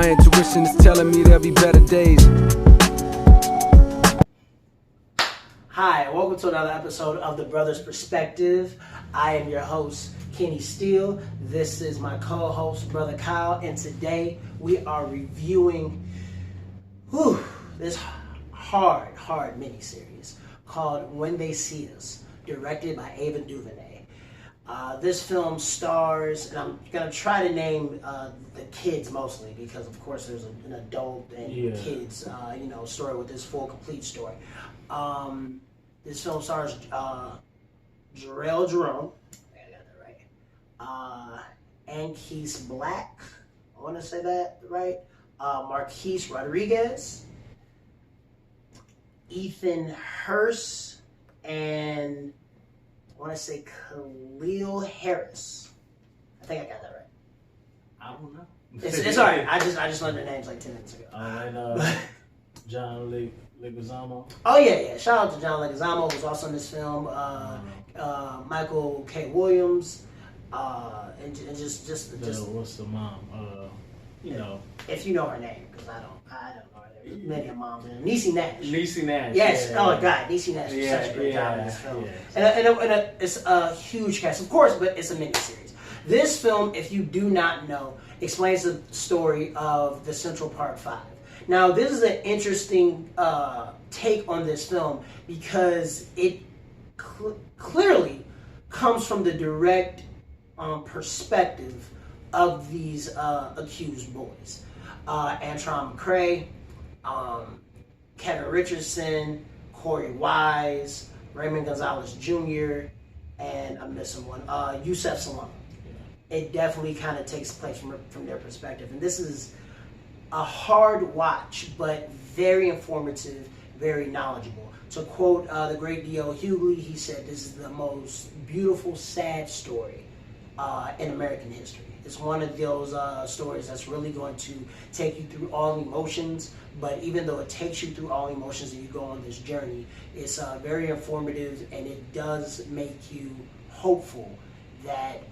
My intuition is telling me there'll be better days. Hi, welcome to another episode of The Brother's Perspective. I am your host, Kenny Steele. This is my co-host, Brotha Kyle, and today we are reviewing this hard miniseries called When They See Us, directed by Ava Duvernay. This film stars, and I'm going to try to name the kids mostly because, of course, there's an adult and kids, story with this full, complete story. This film stars Jarrell Jerome, I got that right, Anquise Black, I want to say that right, Marquise Rodriguez, Ethan Hurst, and I want to say Khalil Harris. I think I got that right. I don't know. It's alright. I just learned their names like 10 minutes ago. And John Leguizamo. Oh yeah. Shout out to John Leguizamo, who's also in this film. Michael K. Williams, and just what's the mom? if you know her name, because I don't know her name. Many of moms. Niecy Nash. Niecy Nash. Yes. Yeah, God, Niecy Nash did such a great job in this film. Yeah. And it's a huge cast, of course, but it's a miniseries. This film, if you do not know, explains the story of the Central Park Five. Now, this is an interesting take on this film because it clearly comes from the direct perspective of these accused boys. Antron McCray, Kevin Richardson, Corey Wise, Raymond Gonzalez Jr., and I'm missing one, Yusef Salama. It definitely kind of takes place from their perspective. And this is a hard watch, but very informative, very knowledgeable. To quote the great D.L. Hughley, he said, "This is the most beautiful, sad story in American history." It's one of those stories that's really going to take you through all emotions, but even though it takes you through all emotions and you go on this journey, it's very informative, and it does make you hopeful that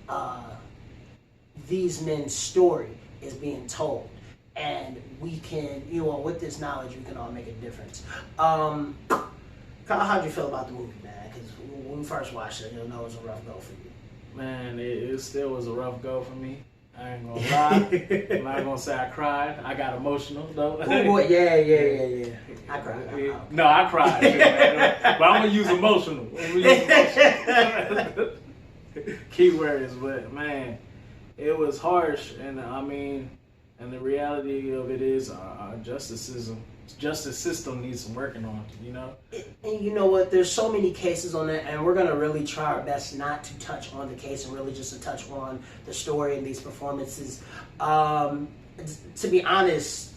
these men's story is being told. And we can, with this knowledge, we can all make a difference. Kyle, how'd you feel about the movie, man? Because when we first watched it, you'll know it was a rough go for you. Man, it still was a rough go for me. I ain't gonna lie. I'm not gonna say I cried. I got emotional though. Oh boy, yeah. I cried. No, I cried too, man. But I'm gonna use emotional. Key words, but man, it was harsh, and and the reality of it is our justice system needs some working on, And you know what? There's so many cases on that, and we're going to really try our best not to touch on the case and really just to touch on the story and these performances. To be honest,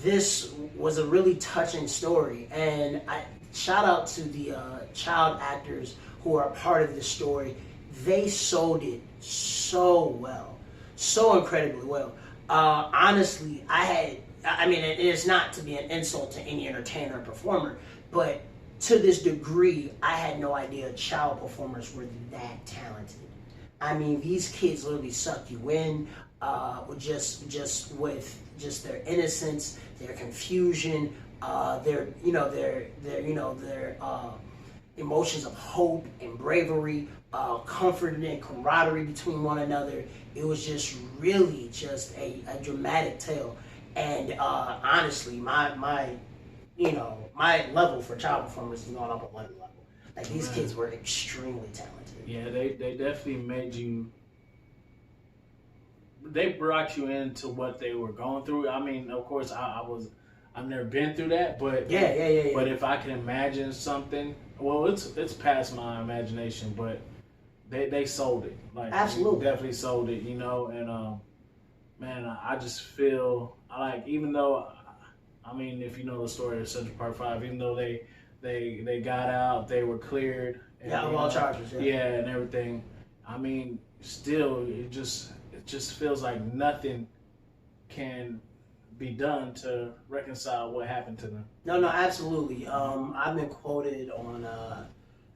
this was a really touching story, and I shout out to the child actors who are part of this story. They sold it so well, so incredibly well. Honestly, it's not to be an insult to any entertainer or performer, but to this degree, I had no idea child performers were that talented. I mean, these kids literally suck you in with just their innocence, their confusion, their emotions of hope and bravery, comfort and camaraderie between one another. It was just really just a dramatic tale. And honestly, my level for child performers is going up a one level. Like, these kids were extremely talented. Yeah, they definitely made you. They brought you into what they were going through. I mean, of course, I've never been through that, but yeah. But if I can imagine something, well, it's past my imagination, but they sold it. Like, absolutely, definitely sold it. And man, I just feel like, even though, if you know the story of Central Park 5, even though they got out, they were cleared. And, of all charges. Yeah, and everything. Still, it just feels like nothing can be done to reconcile what happened to them. No, absolutely. I've been quoted on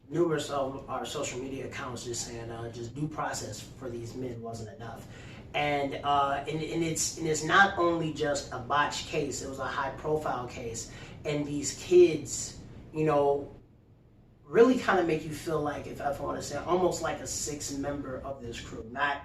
numerous of our social media accounts just saying just due process for these men wasn't enough. And it's not only just a botched case; it was a high profile case, and these kids, you know, really kind of make you feel like, if I want to say, almost like a sixth member of this crew. Not,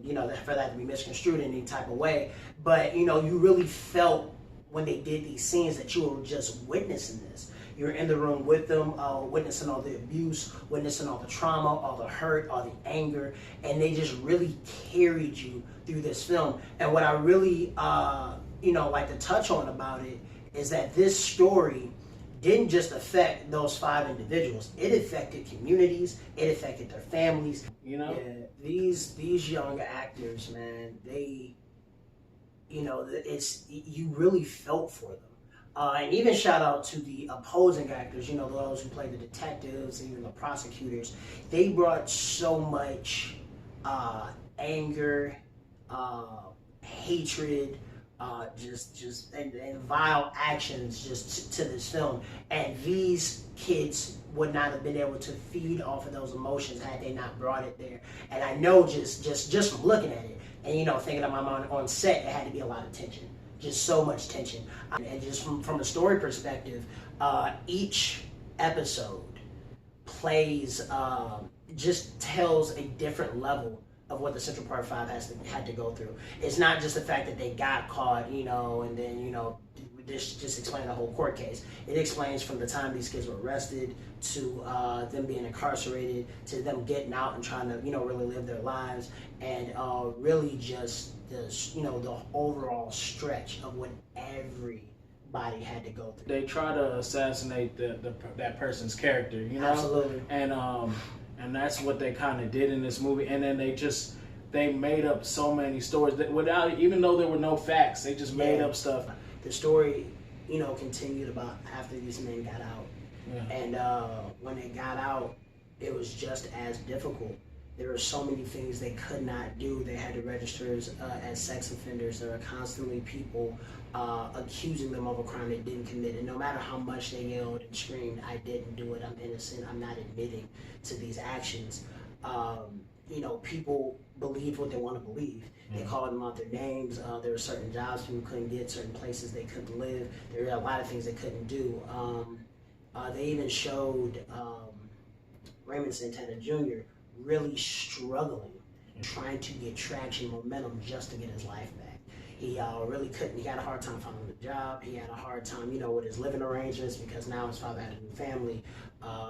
you know, for that to be misconstrued in any type of way, but you know, you really felt when they did these scenes that you were just witnessing this. You're in the room with them, witnessing all the abuse, witnessing all the trauma, all the hurt, all the anger, and they just really carried you through this film. And what I really, you know, like to touch on about it is that this story didn't just affect those 5 individuals. It affected communities. It affected their families. You know, yeah, these young actors, man, they, you know, you really felt for them. And even shout out to the opposing actors, you know, those who played the detectives and even the prosecutors. They brought so much anger, hatred, and vile actions just to this film. And these kids would not have been able to feed off of those emotions had they not brought it there. And I know just from looking at it and, you know, thinking of my mom on set, it had to be a lot of tension. Just so much tension. And just from a story perspective, each episode plays, just tells a different level of what the Central Park 5 had to go through. It's not just the fact that they got caught, you know, and then, you know, just explain the whole court case. It explains from the time these kids were arrested to them being incarcerated to them getting out and trying to, you know, really live their lives, and really just the, you know, the overall stretch of what everybody had to go through. They try to assassinate that person's character, you know. Absolutely. And that's what they kind of did in this movie. And then they made up so many stories that without, even though there were no facts, they just made up stuff. The story, you know, continued about after these men got out. Yeah. And when they got out, it was just as difficult. There were so many things they could not do. They had to register as sex offenders. There were constantly people accusing them of a crime they didn't commit. And no matter how much they yelled and screamed, I didn't do it, I'm innocent, I'm not admitting to these actions. You know, people believe what they want to believe. They called them out their names. There were certain jobs people couldn't get, certain places they couldn't live. There were a lot of things they couldn't do. They even showed Raymond Santana Jr. really struggling, trying to get traction, momentum, just to get his life back. He really couldn't. He had a hard time finding a job. He had a hard time, you know, with his living arrangements because now his father had a new family.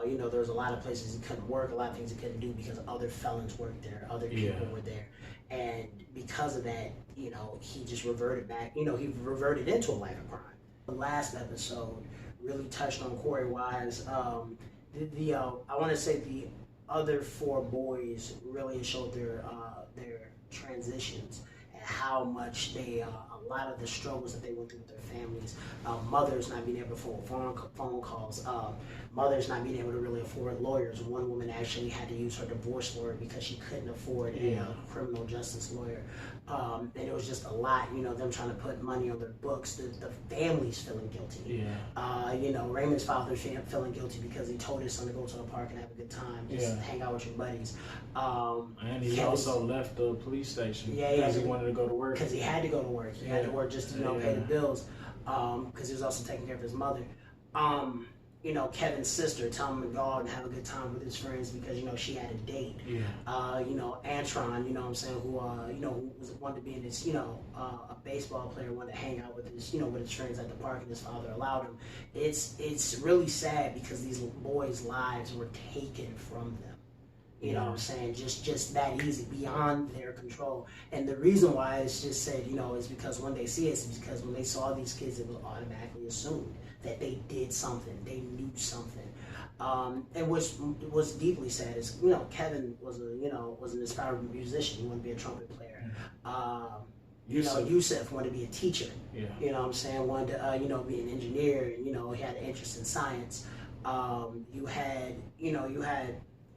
You know, there was a lot of places he couldn't work, a lot of things he couldn't do because other felons worked there, other people were there. And because of that, you know, he just reverted back, you know, he reverted into a life of crime. The last episode really touched on Corey Wise. I want to say the other 4 boys really showed their transitions and how much they, a lot of the struggles that they went through with their families, mothers not being able to afford phone calls, mothers not being able to really afford lawyers. One woman actually had to use her divorce lawyer because she couldn't afford a criminal justice lawyer. And it was just a lot, you know, them trying to put money on their books, the families feeling guilty. You know, Raymond's father feeling guilty because he told his son to go to the park and have a good time, just hang out with your buddies. And he also left the police station because he wanted to go to work. Because he had to go to work. He had to work just to, you know, pay the bills. Because he was also taking care of his mother. You know, Kevin's sister, tell him to go out and have a good time with his friends because, you know, she had a date. You know, Antron, you know what I'm saying, who, you know, who wanted to be in this, you know, a baseball player, wanted to hang out with his, you know, with his friends at the park, and his father allowed him. It's really sad because these boys' lives were taken from them. You know what I'm saying? Just that easy, beyond their control. And the reason why it's just said, you know, is because when they see it, it's because when they saw these kids, it was automatically assumed that they did something, they knew something. And what's deeply sad is, you know, Kevin was an aspiring musician. He wanted to be a trumpet player. You know, Yusuf wanted to be a teacher. You know what I'm saying? Wanted to, you know, be an engineer. You know, he had an interest in science. You had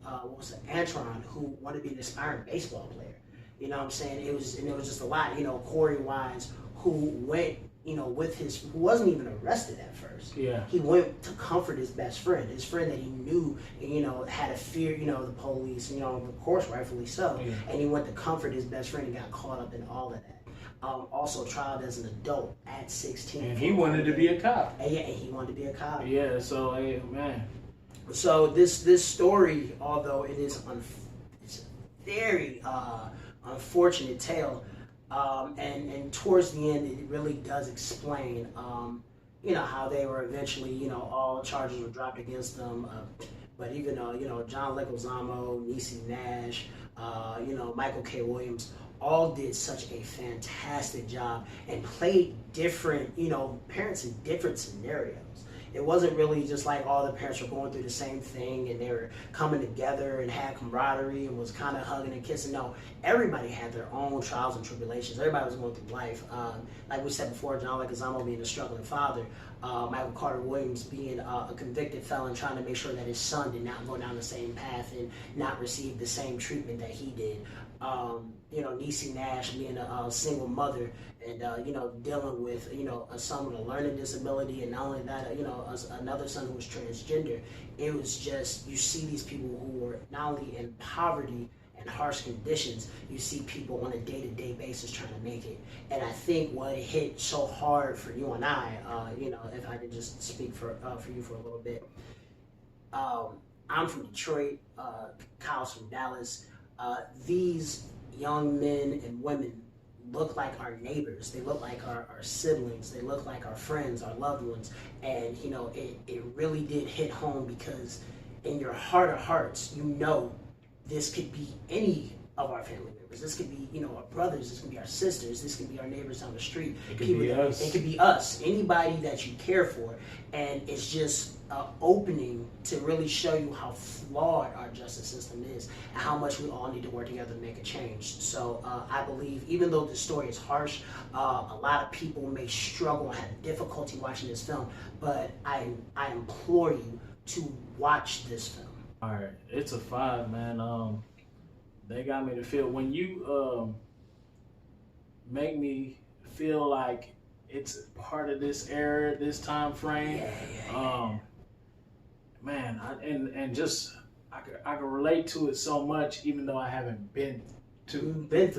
what was it, Antron, who wanted to be an aspiring baseball player. You know what I'm saying? It was just a lot. You know, Corey Wise, who went with who wasn't even arrested at first. Yeah. He went to comfort his best friend, his friend that he knew, had a fear, the police, of course, rightfully so. Yeah. And he went to comfort his best friend and got caught up in all of that. Also tried as an adult at 16. And he wanted to be a cop. And he wanted to be a cop. Yeah, so, man. So this story, although it is it's a very unfortunate tale, and towards the end it really does explain, how they were eventually, all charges were dropped against them. But even John Leguizamo, Niecy Nash, Michael K. Williams, all did such a fantastic job and played different, parents in different scenarios. It wasn't really just like all the parents were going through the same thing and they were coming together and had camaraderie and was kind of hugging and kissing. No, everybody had their own trials and tribulations. Everybody was going through life. Like we said before, John Leguizamo being a struggling father, Michael Carter Williams being a convicted felon, trying to make sure that his son did not go down the same path and not receive the same treatment that he did. Niecy Nash being a single mother and, dealing with, a son with a learning disability, and not only that, another son who was transgender. It was just, you see these people who were not only in poverty and harsh conditions, you see people on a day-to-day basis trying to make it. And I think what hit so hard for you and I, if I could just speak for you for a little bit. I'm from Detroit, Kyle's from Dallas. These young men and women look like our neighbors. They look like our siblings. They look like our friends, our loved ones. And, it really did hit home because in your heart of hearts, this could be any of our family members. This could be, our brothers. This could be our sisters. This could be our neighbors down the street. It could be us. It could be us. Anybody that you care for. And it's just an opening to really show you how flawed our justice system is and how much we all need to work together to make a change. So I believe, even though the story is harsh, a lot of people may struggle and have difficulty watching this film, but I implore you to watch this film. All right, it's a 5, man. They got me to feel, when you make me feel like it's part of this era, this time frame. Man, I can relate to it so much, even though I haven't been through it.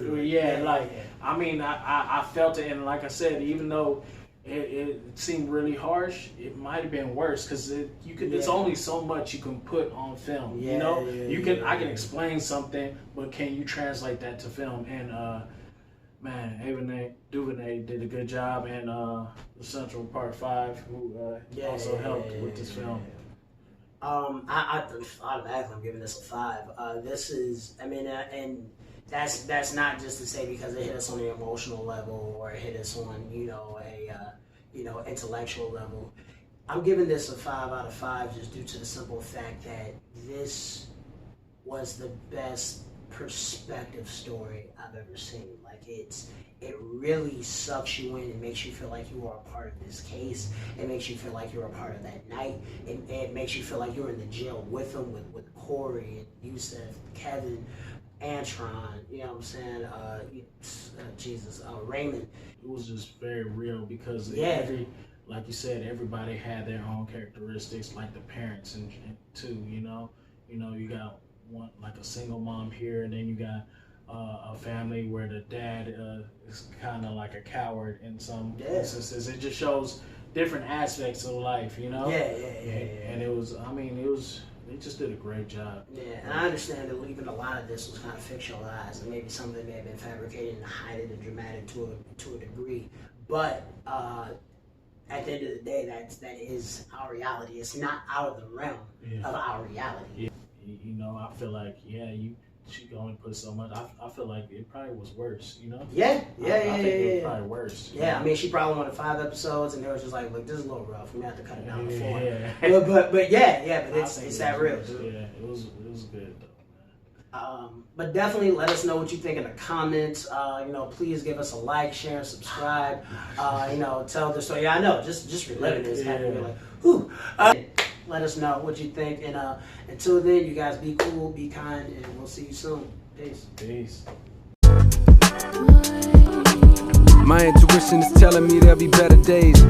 I felt it, and like I said, even though it seemed really harsh, it might have been worse because there's only so much you can put on film. I can explain something, but can you translate that to film? And man, Ava Duvernay did a good job, and the Central Part 5, who also helped with this film. Automatically I'm giving this a 5. This is, and that's not just to say because it hit us on the emotional level or it hit us on, a intellectual level. I'm giving this a 5 out of 5 just due to the simple fact that this was the best perspective story I've ever seen. Like it really sucks you in and makes you feel like you are a part of this case. It makes you feel like you're a part of that night. It makes you feel like you're in the jail with them, with Corey and Yusuf, Kevin, Antron, you know what I'm saying? Raymond. It was just very real because like you said, everybody had their own characteristics, like the parents and too. You got one like a single mom here, and then you got a family where the dad is kind of like a coward in some instances. It just shows different aspects of life, And they just did a great job. Yeah, and I understand that even a lot of this was kind of fictionalized, and maybe some of it may have been fabricated and highlighted and dramatic to a degree. But at the end of the day, that is our reality. It's not out of the realm of our reality. Yeah. I feel like she can only put so much. I feel like it probably was worse, I think it was probably worse. Yeah, she probably wanted 5 episodes, and they were just like, look, this is a little rough. We have to cut it down to 4. But it's that real. Yeah, it was good though. But definitely let us know what you think in the comments. Please give us a like, share, and subscribe. Tell the story. Yeah, I know. Just reliving this. You're like, whew. Let us know what you think. And until then, you guys be cool, be kind, and we'll see you soon. Peace. Peace. My intuition is telling me there'll be better days.